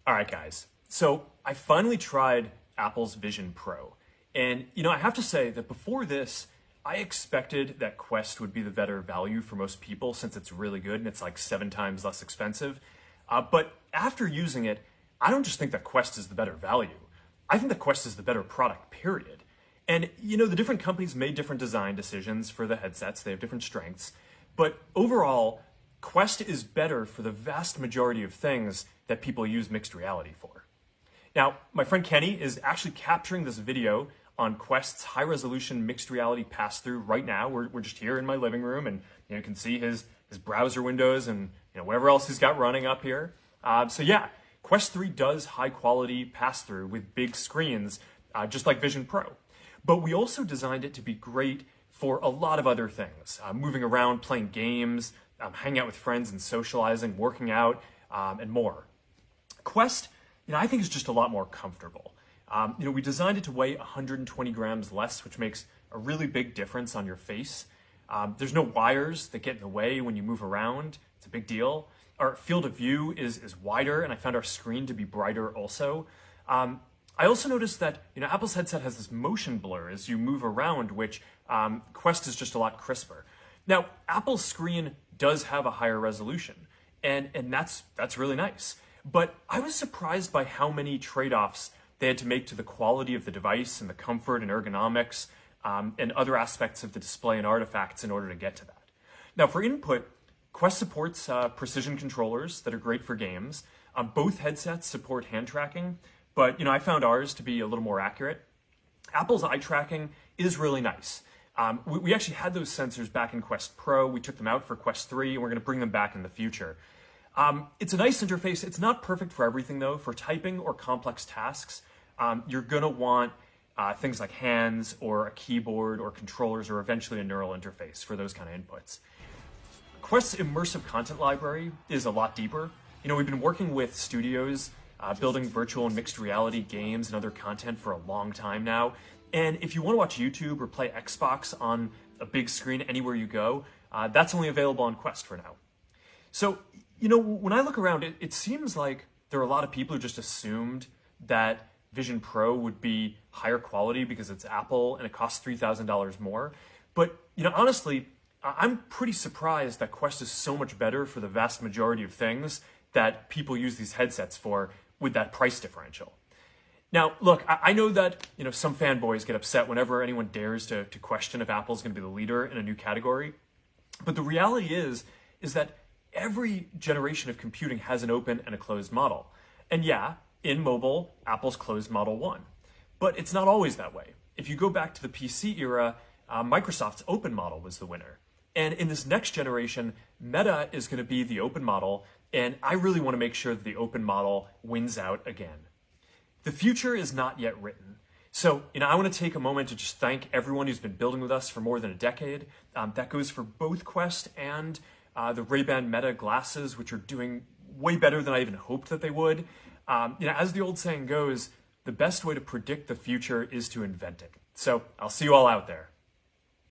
All right, guys. So I finally tried Apple's Vision Pro. And, I have to say that before this, I expected that Quest would be the better value for most people since it's really good and it's like 7 times less expensive. But after using it, I don't just think that Quest is the better value. I think that Quest is the better product, period. And, the different companies made different design decisions for the headsets. They have different strengths. But overall, Quest is better for the vast majority of things that people use mixed reality for. Now, my friend Kenny is actually capturing this video on Quest's high-resolution mixed reality pass-through right now. We're just here in my living room, and you can see his browser windows and whatever else he's got running up here. So yeah, Quest 3 does high-quality pass-through with big screens, just like Vision Pro. But we also designed it to be great for a lot of other things, moving around, playing games, hanging out with friends and socializing, working out, and more. Quest, I think is just a lot more comfortable. We designed it to weigh 120 grams less, which makes a really big difference on your face. There's no wires that get in the way when you move around. It's a big deal. Our field of view is wider, and I found our screen to be brighter also. I also noticed that Apple's headset has this motion blur as you move around, which Quest is just a lot crisper. Now, Apple's screen does have a higher resolution, and that's really nice. But I was surprised by how many trade-offs they had to make to the quality of the device and the comfort and ergonomics and other aspects of the display and artifacts in order to get to that. Now, for input, Quest supports precision controllers that are great for games. Both headsets support hand tracking, but I found ours to be a little more accurate. Apple's eye tracking is really nice. We actually had those sensors back in Quest Pro. We took them out for Quest 3, and we're going to bring them back in the future. It's a nice interface. It's not perfect for everything, though. For typing or complex tasks, you're going to want things like hands or a keyboard or controllers or eventually a neural interface for those kind of inputs. Quest's immersive content library is a lot deeper. We've been working with studios building virtual and mixed reality games and other content for a long time now. And if you want to watch YouTube or play Xbox on a big screen anywhere you go, that's only available on Quest for now. So, when I look around, it seems like there are a lot of people who just assumed that Vision Pro would be higher quality because it's Apple and it costs $3,000 more. But, honestly, I'm pretty surprised that Quest is so much better for the vast majority of things that people use these headsets for with that price differential. Now, look, I know that, some fanboys get upset whenever anyone dares to question if Apple's going to be the leader in a new category. But the reality is that every generation of computing has an open and a closed model. And yeah, in mobile, Apple's closed model won. But it's not always that way. If you go back to the PC era, Microsoft's open model was the winner. And in this next generation, Meta is going to be the open model, and I really want to make sure that the open model wins out again. The future is not yet written. So, I want to take a moment to just thank everyone who's been building with us for more than a decade. That goes for both Quest and the Ray-Ban Meta glasses, which are doing way better than I even hoped that they would. As the old saying goes, the best way to predict the future is to invent it. So I'll see you all out there.